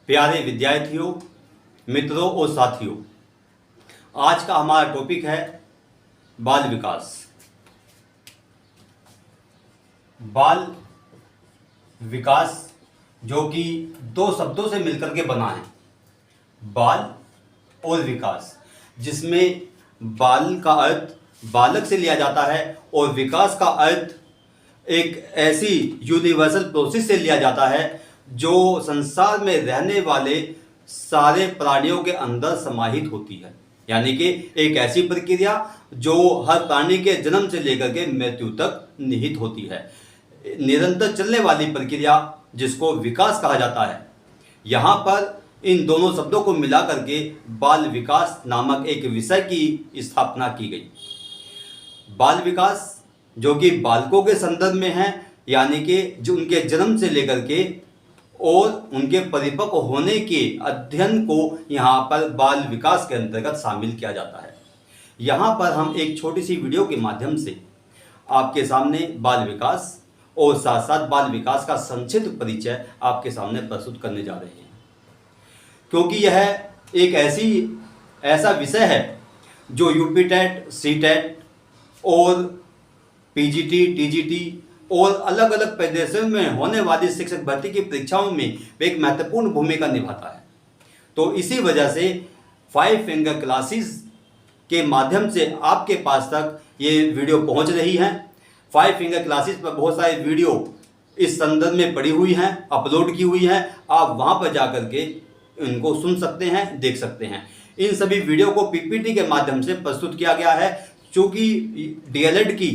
प्यारे विद्यार्थियों, मित्रों और साथियों, आज का हमारा टॉपिक है बाल विकास। बाल विकास जो कि दो शब्दों से मिलकर के बना है, बाल और विकास, जिसमें बाल का अर्थ बालक से लिया जाता है और विकास का अर्थ एक ऐसी यूनिवर्सल प्रोसेस से लिया जाता है जो संसार में रहने वाले सारे प्राणियों के अंदर समाहित होती है। यानी कि एक ऐसी प्रक्रिया जो हर प्राणी के जन्म से लेकर के मृत्यु तक निहित होती है, निरंतर चलने वाली प्रक्रिया जिसको विकास कहा जाता है। यहाँ पर इन दोनों शब्दों को मिला करके बाल विकास नामक एक विषय की स्थापना की गई। बाल विकास जो कि बालकों के संदर्भ में है, यानी कि जो उनके जन्म से लेकर के और उनके परिपक्व होने के अध्ययन को यहाँ पर बाल विकास के अंतर्गत शामिल किया जाता है। यहाँ पर हम एक छोटी सी वीडियो के माध्यम से आपके सामने बाल विकास और साथ साथ बाल विकास का संक्षिप्त परिचय आपके सामने प्रस्तुत करने जा रहे हैं, क्योंकि यह एक ऐसा विषय है जो यूपी टेट, सी टेट और पीजीटी, टीजीटी और अलग अलग प्रदेशों में होने वाली शिक्षक भर्ती की परीक्षाओं में एक महत्वपूर्ण भूमिका निभाता है। तो इसी वजह से 5 फिंगर क्लासेस के माध्यम से आपके पास तक ये वीडियो पहुंच रही है। 5 फिंगर क्लासेस पर बहुत सारे वीडियो इस संदर्भ में पड़ी हुई हैं, अपलोड की हुई हैं। आप वहां पर जाकर के इनको सुन सकते हैं, देख सकते हैं। इन सभी वीडियो को पीपीटी के माध्यम से प्रस्तुत किया गया है। चूँकि डीएलएड की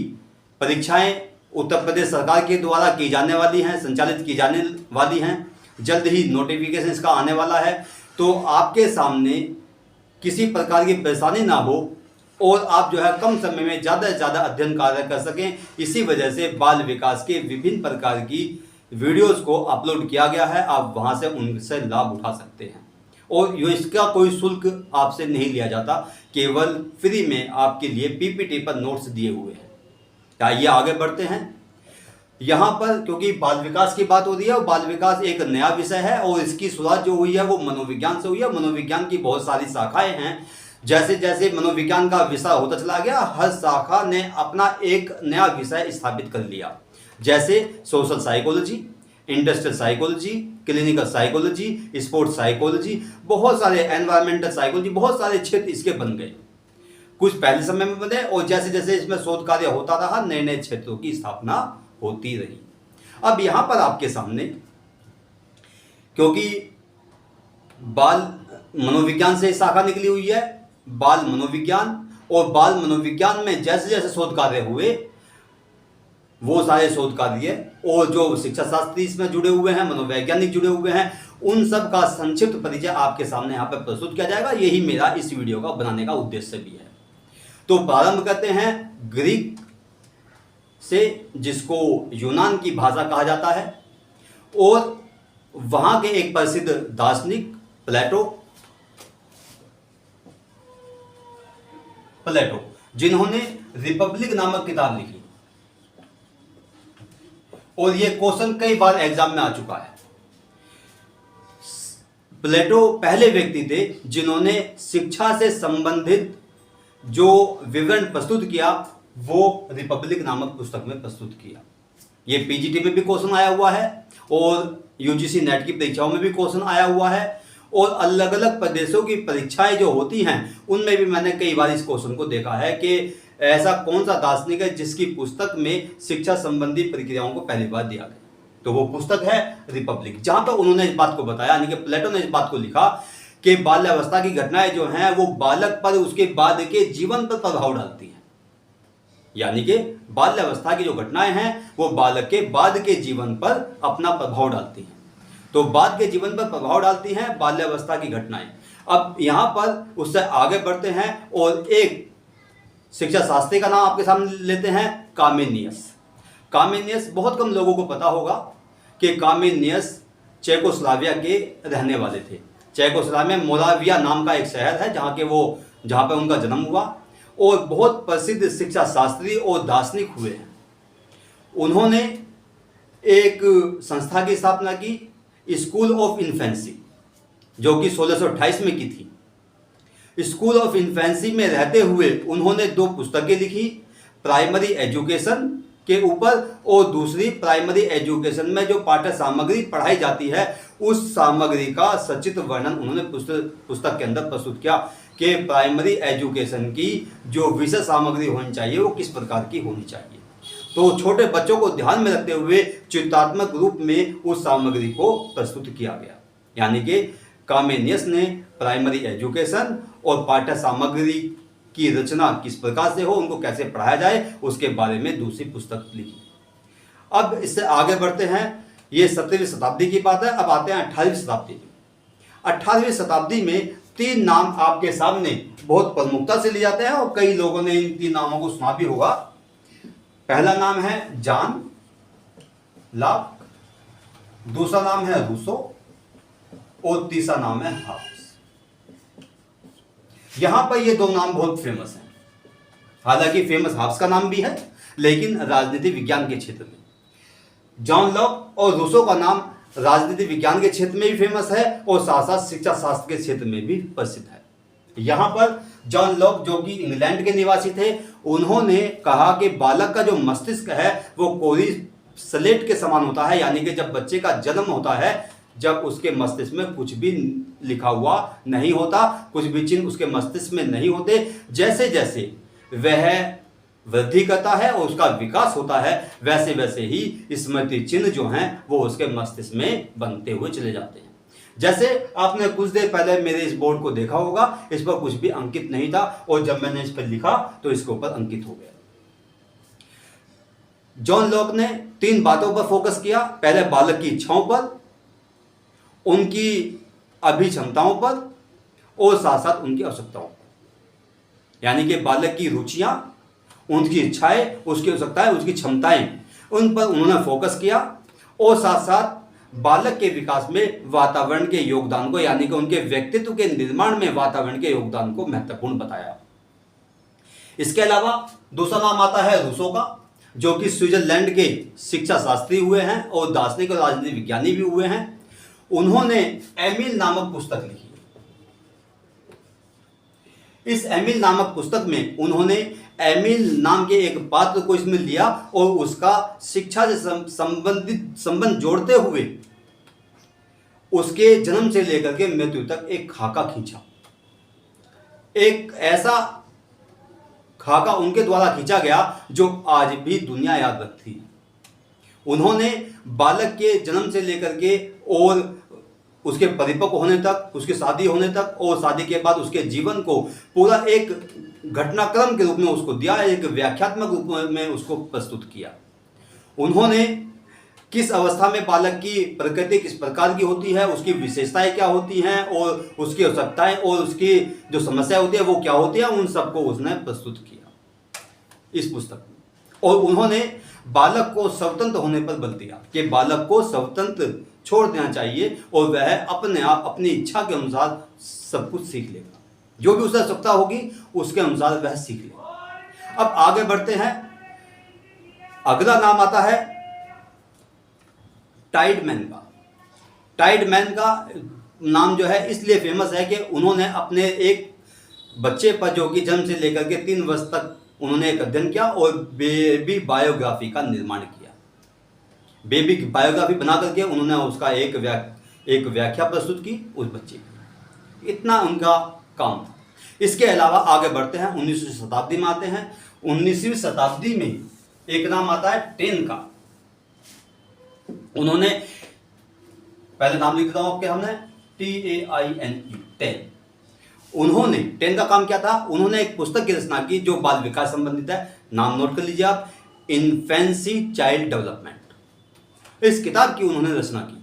परीक्षाएं उत्तर प्रदेश सरकार के द्वारा की जाने वाली हैं, संचालित की जाने वाली हैं, जल्द ही नोटिफिकेशन इसका आने वाला है, तो आपके सामने किसी प्रकार की परेशानी ना हो और आप जो है कम समय में ज़्यादा से ज़्यादा अध्ययन कार्य कर सकें। इसी वजह से बाल विकास के विभिन्न प्रकार की वीडियोस को अपलोड किया गया है। आप वहां से उनसे लाभ उठा सकते हैं और इसका कोई शुल्क आपसे नहीं लिया जाता, केवल फ्री में आपके लिए पीपीटी पर नोट्स दिए हुए हैं। आइए आगे बढ़ते हैं। यहाँ पर क्योंकि बाल विकास की बात हो रही है और बाल विकास एक नया विषय है और इसकी शुरुआत जो हुई है वो मनोविज्ञान से हुई है। मनोविज्ञान की बहुत सारी शाखाएं हैं। जैसे जैसे मनोविज्ञान का विषय होता चला गया, हर शाखा ने अपना एक नया विषय स्थापित कर लिया। जैसे social psychology, industrial psychology, clinical psychology, sports psychology, बहुत सारे एनवायरमेंटल साइकोलॉजी, बहुत सारे क्षेत्र इसके बन गए। कुछ पहले समय में बने और जैसे जैसे इसमें शोध कार्य होता रहा, नए नए क्षेत्रों की स्थापना होती रही। अब यहां पर आपके सामने, क्योंकि बाल मनोविज्ञान से शाखा निकली हुई है, बाल मनोविज्ञान, और बाल मनोविज्ञान में जैसे जैसे शोध कार्य हुए वो सारे शोध कार्य और जो शिक्षा शास्त्री इसमें जुड़े हुए हैं, मनोवैज्ञानिक जुड़े हुए हैं, उन सब का संक्षिप्त परिचय आपके सामने यहाँ पर प्रस्तुत किया जाएगा। यही मेरा इस वीडियो का बनाने का उद्देश्य भी है। तो प्रारंभ करते हैं ग्रीक से, जिसको यूनान की भाषा कहा जाता है, और वहां के एक प्रसिद्ध दार्शनिक प्लेटो, जिन्होंने रिपब्लिक नामक किताब लिखी और यह क्वेश्चन कई बार एग्जाम में आ चुका है। प्लेटो पहले व्यक्ति थे जिन्होंने शिक्षा से संबंधित जो विवरण प्रस्तुत किया वो रिपब्लिक नामक पुस्तक में प्रस्तुत किया। ये पीजीटी में भी क्वेश्चन आया हुआ है और यूजीसी नेट की परीक्षाओं में भी क्वेश्चन आया हुआ है और अलग अलग प्रदेशों की परीक्षाएं जो होती हैं उनमें भी मैंने कई बार इस क्वेश्चन को देखा है कि ऐसा कौन सा दार्शनिक है जिसकी पुस्तक में शिक्षा संबंधी प्रक्रियाओं को पहली बार दिया गया। तो वो पुस्तक है रिपब्लिक, जहां पर उन्होंने इस बात को बताया, यानी कि प्लेटो ने इस बात को लिखा कि बाल्यावस्था की घटनाएं जो हैं वो बालक पर उसके बाद के जीवन पर प्रभाव डालती हैं। यानी कि बाल्यावस्था की जो घटनाएं हैं वो बालक के बाद के जीवन पर अपना प्रभाव डालती हैं। तो बाद के जीवन पर प्रभाव डालती हैं बाल्यावस्था की घटनाएं। अब यहाँ पर उससे आगे बढ़ते हैं और एक शिक्षा शास्त्री का नाम आपके सामने लेते हैं, कामेनियस। कामेनियस बहुत कम लोगों को पता होगा कि कामेनियस चेकोस्लोवाकिया के रहने वाले थे। चेकोस्लोवाकिया में मोराविया नाम का एक शहर है जहाँ पर उनका जन्म हुआ और बहुत प्रसिद्ध शिक्षा शास्त्री और दार्शनिक हुए हैं। उन्होंने एक संस्था की स्थापना की, स्कूल ऑफ इन्फेंसी, जो कि 1628 में की थी। स्कूल ऑफ इन्फेंसी में रहते हुए उन्होंने 2 पुस्तकें लिखी, प्राइमरी एजुकेशन के ऊपर और दूसरी प्राइमरी एजुकेशन में जो पाठ्य सामग्री पढ़ाई जाती है उस सामग्री का सचित्र वर्णन उन्होंने पुस्तक के अंदर प्रस्तुत किया कि प्राइमरी एजुकेशन की जो विषय सामग्री होनी चाहिए वो किस प्रकार की होनी चाहिए। तो छोटे बच्चों को ध्यान में रखते हुए चित्रात्मक रूप में उस सामग्री को प्रस्तुत किया गया। यानी कि कामेनियस ने प्राइमरी एजुकेशन और पाठ्य सामग्री की रचना किस प्रकार से हो, उनको कैसे पढ़ाया जाए, उसके बारे में दूसरी पुस्तक लिखी। अब इससे आगे बढ़ते हैं, ये 17वीं शताब्दी की बात है। अब आते हैं 18वीं शताब्दी में। 18वीं शताब्दी में 3 नाम आपके सामने बहुत प्रमुखता से लिए जाते हैं और कई लोगों ने इन 3 नामों को सुना भी होगा। पहला नाम है जॉन लॉक, दूसरा नाम है रूसो और तीसरा नाम है हॉब्स। यहां पर ये 2 नाम बहुत फेमस हैं। हालांकि फेमस हॉब्स का नाम भी है, लेकिन राजनीति विज्ञान के क्षेत्र में। जॉन लॉक और रूसो का नाम राजनीति विज्ञान के क्षेत्र में भी फेमस है और साथ साथ शिक्षा शास्त्र के क्षेत्र में भी प्रसिद्ध है। यहां पर जॉन लॉक, जो कि इंग्लैंड के निवासी थे, उन्होंने कहा कि बालक का जो मस्तिष्क है वो कोरी स्लेट के समान होता है। यानी कि जब बच्चे का जन्म होता है, जब उसके मस्तिष्क में कुछ भी लिखा हुआ नहीं होता, कुछ भी चिन्ह उसके मस्तिष्क में नहीं होते, जैसे जैसे वह वृद्धि करता है और उसका विकास होता है, वैसे वैसे ही स्मृति चिन्ह जो हैं वो उसके मस्तिष्क में बनते हुए चले जाते हैं। जैसे आपने कुछ देर पहले मेरे इस बोर्ड को देखा होगा, इस पर कुछ भी अंकित नहीं था और जब मैंने इस पर लिखा तो इसके ऊपर अंकित हो गया। जॉन लॉक ने 3 बातों पर फोकस किया। पहले बालक की इच्छाओं पर, उनकी अभिक्षमताओं पर और साथ साथ उनकी आवश्यकताओं पर। यानी कि बालक की रुचियां, उनकी इच्छाएं, उसकी आवश्यकताएं, उसकी क्षमताएं, उन पर उन्होंने फोकस किया और साथ साथ बालक के विकास में वातावरण के योगदान को, यानी कि उनके व्यक्तित्व के निर्माण में वातावरण के योगदान को महत्वपूर्ण बताया। इसके अलावा दूसरा नाम आता है रूसो का, जो कि स्विट्जरलैंड के शिक्षा शास्त्री हुए हैं और दार्शनिक और राजनीति विज्ञानी भी हुए हैं। उन्होंने एमिल नामक पुस्तक लिखी। इस एमिल नामक पुस्तक में उन्होंने एमिल नाम के एक पात्र को इसमें लिया और उसका शिक्षा से संबंधित संबंध जोड़ते हुए उसके जन्म से लेकर के मृत्यु तक एक खाका खींचा। एक ऐसा खाका उनके द्वारा खींचा गया जो आज भी दुनिया याद रखती है। उन्होंने बालक के जन्म से लेकर के और उसके परिपक्व होने तक, उसकी शादी होने तक और शादी के बाद उसके जीवन को पूरा एक घटनाक्रम के रूप में उसको दिया, एक व्याख्यात्मक रूप में उसको प्रस्तुत किया। उन्होंने किस अवस्था में बालक की प्रकृति किस प्रकार की होती है, उसकी विशेषताएं क्या होती हैं और उसकी आवश्यकताएं और उसकी जो समस्या होती है वो क्या होती है, उन सबको उसने प्रस्तुत किया इस पुस्तक में। और उन्होंने बालक को स्वतंत्र होने पर बल दिया कि बालक को स्वतंत्र छोड़ देना चाहिए और वह अपने आप अपनी इच्छा के अनुसार सब कुछ सीख लेगा, जो भी उसे आवश्यकता होगी उसके अनुसार वह सीख लेगा। अब आगे बढ़ते हैं। अगला नाम आता है टाइडमैन का। टाइडमैन का नाम जो है इसलिए फेमस है कि उन्होंने अपने एक बच्चे पर, जो कि जन्म से लेकर के 3 वर्ष तक उन्होंने एक अध्ययन किया और बेबी बायोग्राफी का निर्माण किया। बेबी की बायोग्राफी बना करके उन्होंने उसका एक व्याख्या प्रस्तुत की उस बच्चे की। इतना उनका काम था। इसके अलावा आगे बढ़ते हैं, 19वीं शताब्दी में आते हैं। 19वीं शताब्दी में एक नाम आता है टेन का। उन्होंने, पहले नाम लिख रहा हूं आपके हमने, TAINE, टेन। उन्होंने, टेन का काम क्या था, उन्होंने एक पुस्तक की रचना की जो बाल विकास संबंधित है। नाम नोट कर लीजिए आप, इन्फेंसी चाइल्ड डेवलपमेंट। इस किताब की उन्होंने रचना की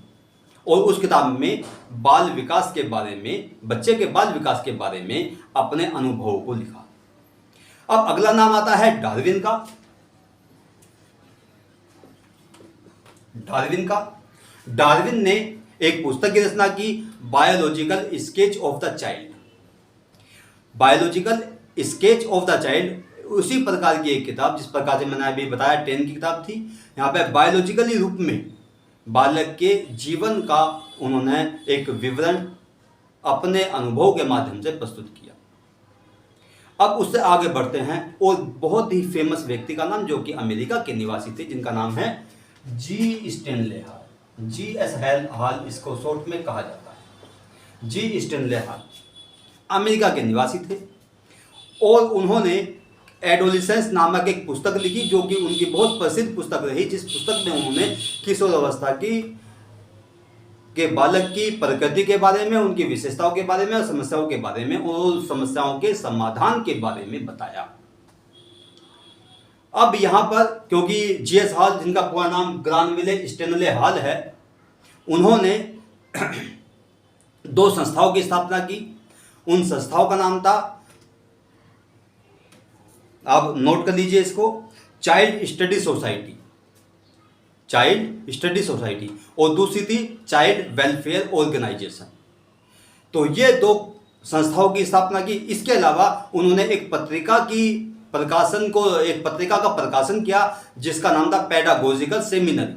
और उस किताब में बाल विकास के बारे में, बच्चे के बाल विकास के बारे में अपने अनुभवों को लिखा। अब अगला नाम आता है डार्विन का। डार्विन ने एक पुस्तक की रचना की, biological sketch of the child. Biological sketch of the child उसी प्रकार की एक किताब जिस प्रकार से मैंने अभी बताया टेन की किताब थी। यहाँ पे बायोलॉजिकली रूप में बालक के जीवन का उन्होंने एक विवरण अपने अनुभव के माध्यम से प्रस्तुत किया। अब उससे आगे बढ़ते हैं और बहुत ही फेमस व्यक्ति का नाम, जो कि अमेरिका के निवासी थे, जिनका नाम है जी स्टैनले हॉल। GS हॉल इसको शॉर्ट में कहा जाता है। जी स्टैनले हॉल अमेरिका के निवासी थे और उन्होंने एडोलिसेंस नामक एक पुस्तक लिखी, जो कि उनकी बहुत प्रसिद्ध पुस्तक रही, जिस पुस्तक में उन्होंने किशोर अवस्था के बालक की प्रकृति के बारे में, उनकी विशेषताओं के बारे में और समस्याओं के बारे में और समस्याओं के समाधान के बारे में बताया। अब यहां पर क्योंकि GS हॉल, जिनका पूरा नाम ग्रानविले स्टैनले हॉल है, उन्होंने 2 संस्थाओं की स्थापना की। उन संस्थाओं का नाम था, आप नोट कर लीजिए इसको, child study society, child study society, और दूसरी थी चाइल्ड वेलफेयर ऑर्गेनाइजेशन। तो ये 2 संस्थाओं की स्थापना की। इसके अलावा उन्होंने एक पत्रिका का प्रकाशन किया, जिसका नाम था पेडागोजिकल सेमिनरी।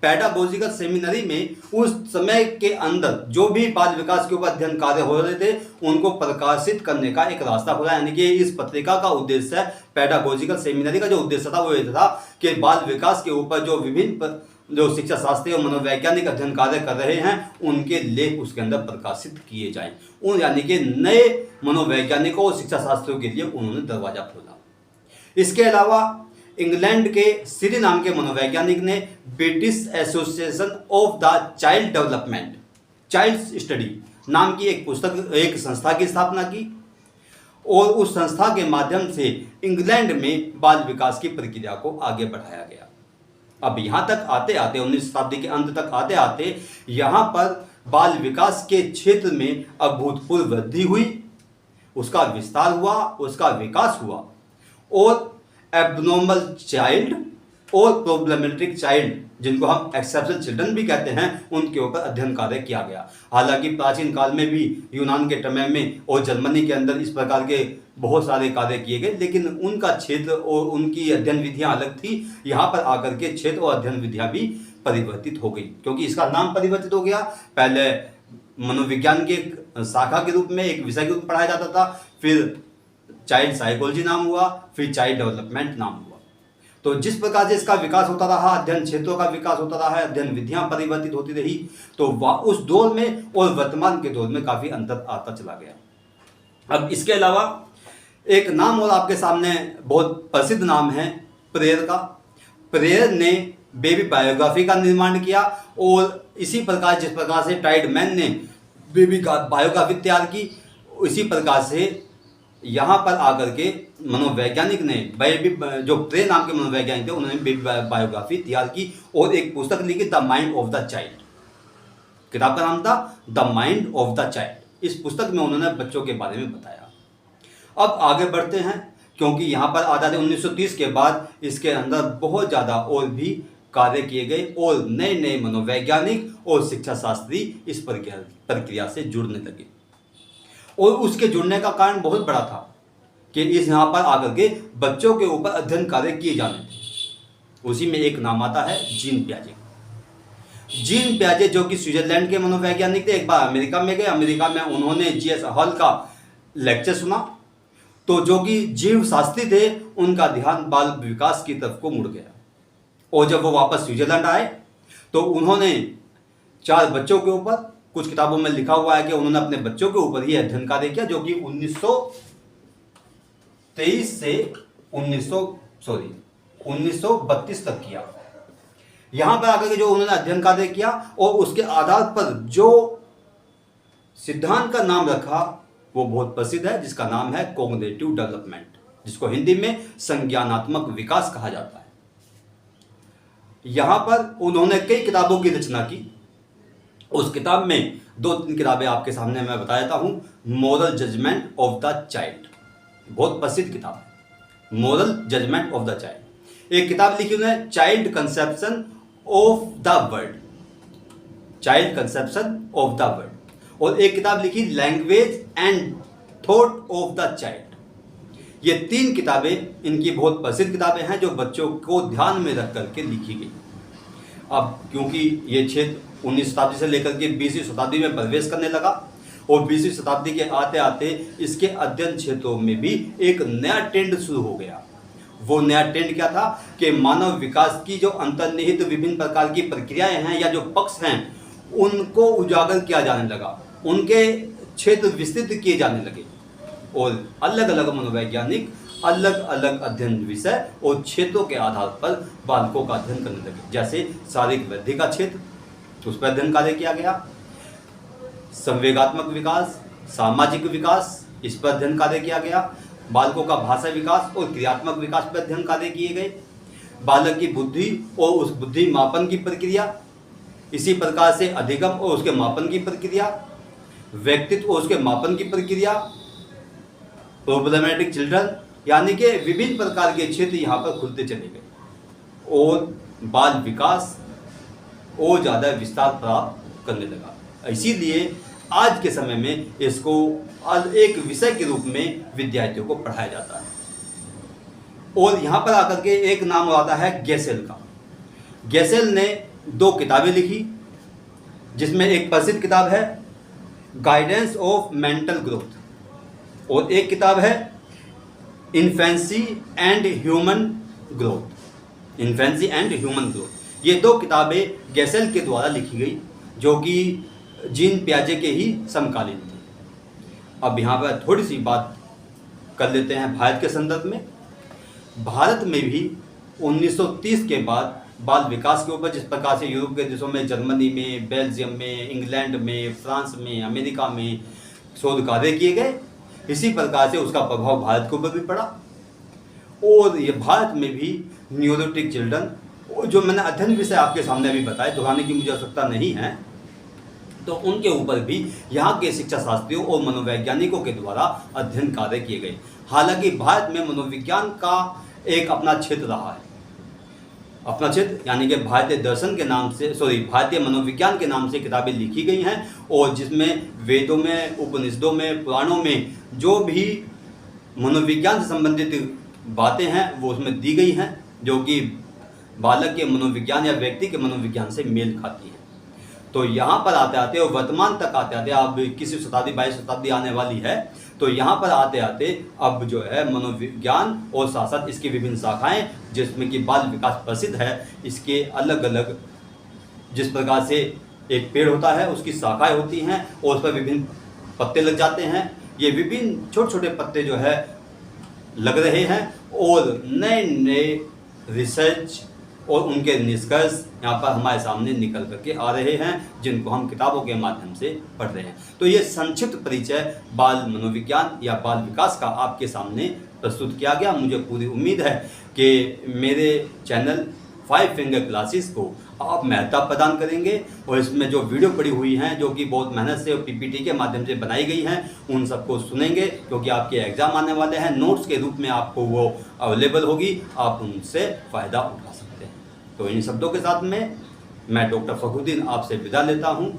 पेडागोजिकल सेमिनरी में उस समय के अंदर जो भी बाल विकास के ऊपर अध्ययन कार्य हो रहे थे, उनको प्रकाशित करने का एक रास्ता खुला। यानी कि इस पत्रिका का उद्देश्य, पेडागोजिकल सेमिनरी का जो उद्देश्य था वो ये था कि बाल विकास के ऊपर जो विभिन्न जो शिक्षा शास्त्री और मनोवैज्ञानिक अध्ययन कार्य कर रहे हैं, उनके लेख उसके अंदर प्रकाशित किए जाएं। उन यानी कि नए मनोवैज्ञानिकों और शिक्षा शास्त्रियों के लिए उन्होंने दरवाजा खोला। इसके अलावा इंग्लैंड के सीरी नाम के मनोवैज्ञानिक ने British association of the child development, child study नाम की एक संस्था की स्थापना की और उस संस्था के माध्यम से इंग्लैंड में बाल विकास की प्रक्रिया को आगे बढ़ाया गया। अब यहाँ तक आते आते 19वीं शताब्दी के अंत तक आते आते यहाँ पर बाल विकास के क्षेत्र में अभूतपूर्व वृद्धि हुई, उसका विस्तार हुआ, उसका विकास हुआ और एबनॉर्मल चाइल्ड और प्रॉब्लमेटिक चाइल्ड, जिनको हम एक्सेप्शनल चिल्ड्रन भी कहते हैं, उनके ऊपर अध्ययन कार्य किया गया। हालांकि प्राचीन काल में भी यूनान के समय में और जर्मनी के अंदर इस प्रकार के बहुत सारे कार्य किए गए, लेकिन उनका क्षेत्र और उनकी अध्ययन विधियां अलग थी। यहाँ पर आकर के क्षेत्र और अध्ययन विधियां भी परिवर्तित हो गई, क्योंकि इसका नाम परिवर्तित हो गया। पहले मनोविज्ञान के एक शाखा के रूप में, एक विषय के रूप में पढ़ाया जाता था, फिर चाइल्ड साइकोलॉजी नाम हुआ, फिर चाइल्ड डेवलपमेंट नाम हुआ। तो जिस प्रकार से इसका विकास होता रहा, अध्ययन क्षेत्रों का विकास होता रहा है, अध्ययन विधियां परिवर्तित होती रही, तो उस दौर में और वर्तमान के दौर में काफी अंतर आता चला गया। अब इसके अलावा एक नाम और आपके सामने बहुत प्रसिद्ध नाम है प्रेयर का। प्रेयर ने बेबी बायोग्राफी का निर्माण किया और इसी प्रकार जिस प्रकार से टाइडमैन ने बेबी का बायोग्राफी तैयार की, इसी प्रकार से यहाँ पर आकर के मनोवैज्ञानिक ने जो प्रे नाम के मनोवैज्ञानिक थे, उन्होंने बेबी बायोग्राफी तैयार की और एक पुस्तक लिखी, the mind of the child. किताब का नाम था the mind of the child. इस पुस्तक में उन्होंने बच्चों के बारे में बताया। अब आगे बढ़ते हैं, क्योंकि यहाँ पर आज़ादी 1930 के बाद इसके अंदर बहुत ज़्यादा और भी कार्य किए गए और नए नए मनोवैज्ञानिक और शिक्षा शास्त्री इस प्रक्रिया से जुड़ने लगे। और उसके जुड़ने का कारण बहुत बड़ा था कि इस यहाँ पर आकर के बच्चों के ऊपर अध्ययन कार्य किए जाने थे। उसी में एक नाम आता है जीन पियाजे। जीन पियाजे जो कि स्विट्जरलैंड के मनोवैज्ञानिक थे, एक बार अमेरिका में गए। अमेरिका में उन्होंने GS हॉल का लेक्चर सुना, तो जो कि जीव शास्त्री थे, उनका ध्यान बाल विकास की तरफ को मुड़ गया। और जब वो वापस स्विट्जरलैंड आए तो उन्होंने 4 बच्चों के ऊपर, कुछ किताबों में लिखा हुआ है कि उन्होंने अपने बच्चों के ऊपर ही अध्ययन कार्य किया, जो कि 1923 से 1932 तक किया। यहां पर आकर के जो उन्होंने अध्ययन कार्य किया और उसके आधार पर जो सिद्धांत का नाम रखा वो बहुत प्रसिद्ध है, जिसका नाम है कॉग्निटिव डेवलपमेंट, जिसको हिंदी में संज्ञानात्मक विकास कहा जाता है। यहां पर उन्होंने कई किताबों की रचना की। उस किताब में 2-3 किताबें आपके सामने मैं बता देता हूं। Moral judgement of the child, बहुत प्रसिद्ध किताब है, moral judgement of the child. एक किताब लिखी उन्होंने child conception of the world, child conception of the world. और एक किताब लिखी language and thought of the child. ये 3 किताबें इनकी बहुत प्रसिद्ध किताबें हैं, जो बच्चों को ध्यान में रख करके लिखी गई। अब क्योंकि ये क्षेत्र 19वीं शताब्दी से लेकर के 20वीं शताब्दी में प्रवेश करने लगा, और 20वीं शताब्दी के आते आते इसके अध्ययन क्षेत्रों में भी एक नया ट्रेंड शुरू हो गया। वो नया ट्रेंड क्या था कि मानव विकास की जो अंतर्निहित विभिन्न प्रकार की प्रक्रियाएं हैं या जो पक्ष हैं उनको उजागर किया जाने लगा, उनके क्षेत्र विस्तृत किए जाने लगे और अलग अलग मनोवैज्ञानिक अलग अलग अध्ययन विषय और क्षेत्रों के आधार पर बालकों का अध्ययन करने लगे। जैसे शारीरिक वृद्धि का क्षेत्र, उस पर अध्ययन कार्य किया गया। संवेगात्मक विकास, सामाजिक विकास, इस पर अध्ययन कार्य किया गया। बालकों का भाषा विकास और क्रियात्मक विकास पर अध्ययन कार्य किए गए। बालक की बुद्धि और उस बुद्धि मापन की प्रक्रिया, इसी प्रकार से अधिगम और उसके मापन की प्रक्रिया, व्यक्तित्व और उसके मापन की प्रक्रिया, प्रॉब्लमेटिक चिल्ड्रन, यानी कि विभिन्न प्रकार के क्षेत्र यहाँ पर खुलते चले गए और बाल विकास और ज़्यादा विस्तार प्राप्त करने लगा। इसीलिए आज के समय में इसको एक विषय के रूप में विद्यार्थियों को पढ़ाया जाता है। और यहाँ पर आकर के एक नाम आता है गेसेल का। गेसेल ने 2 किताबें लिखी, जिसमें एक प्रसिद्ध किताब है गाइडेंस ऑफ मेंटल ग्रोथ और एक किताब है infancy and human growth. Infancy and human growth, ये 2 किताबें गेसेल के द्वारा लिखी गई, जो कि जीन पियाजे के ही समकालीन थे। अब यहाँ पर थोड़ी सी बात कर लेते हैं भारत के संदर्भ में। भारत में भी 1930 के बाद बाल विकास के ऊपर जिस प्रकार से यूरोप के देशों में, जर्मनी में, बेल्जियम में, इंग्लैंड में, फ्रांस में, अमेरिका में शोध कार्य किए गए, इसी प्रकार से उसका प्रभाव भारत के ऊपर भी पड़ा। और ये भारत में भी न्यूरोटिक चिल्ड्रन, जो मैंने अध्ययन विषय आपके सामने अभी बताए, दोहराने की मुझे आवश्यकता नहीं है, तो उनके ऊपर भी यहाँ के शिक्षा शास्त्रियों और मनोवैज्ञानिकों के द्वारा अध्ययन कार्य किए गए। हालांकि भारत में मनोविज्ञान का एक अपना क्षेत्र रहा है, अपना क्षेत्र, यानी कि भारतीय दर्शन के नाम से, भारतीय मनोविज्ञान के नाम से किताबें लिखी गई हैं और जिसमें वेदों में, उपनिषदों में, पुराणों में जो भी मनोविज्ञान से संबंधित बातें हैं वो उसमें दी गई हैं, जो कि बालक के मनोविज्ञान या व्यक्ति के मनोविज्ञान से मेल खाती हैं। तो यहाँ पर आते आते और वर्तमान तक आते आते, अब 21वीं शताब्दी 22वीं शताब्दी आने वाली है, तो यहाँ पर आते आते अब जो है मनोविज्ञान और साथ साथ इसकी विभिन्न शाखाएं, जिसमें कि बाल विकास प्रसिद्ध है, इसके अलग अलग, जिस प्रकार से एक पेड़ होता है उसकी शाखाएं होती हैं और उस पर विभिन्न पत्ते लग जाते हैं, ये विभिन्न छोटे छोटे पत्ते जो है लग रहे हैं और नए नए रिसर्च और उनके निष्कर्ष यहाँ पर हमारे सामने निकल करके आ रहे हैं, जिनको हम किताबों के माध्यम से पढ़ रहे हैं। तो ये संक्षिप्त परिचय बाल मनोविज्ञान या बाल विकास का आपके सामने प्रस्तुत किया गया। मुझे पूरी उम्मीद है कि मेरे चैनल 5 फिंगर क्लासेस को आप महत्ता प्रदान करेंगे और इसमें जो वीडियो पड़ी हुई हैं, जो कि बहुत मेहनत से और पीपीटी के माध्यम से बनाई गई हैं, उन सबको सुनेंगे, क्योंकि आपके एग्ज़ाम आने वाले हैं। नोट्स के रूप में आपको वो अवेलेबल होगी, आप उनसे फ़ायदा उठा सकते हैं। तो इन शब्दों के साथ में मैं डॉक्टर फखरुद्दीन आपसे विदा लेता हूँ।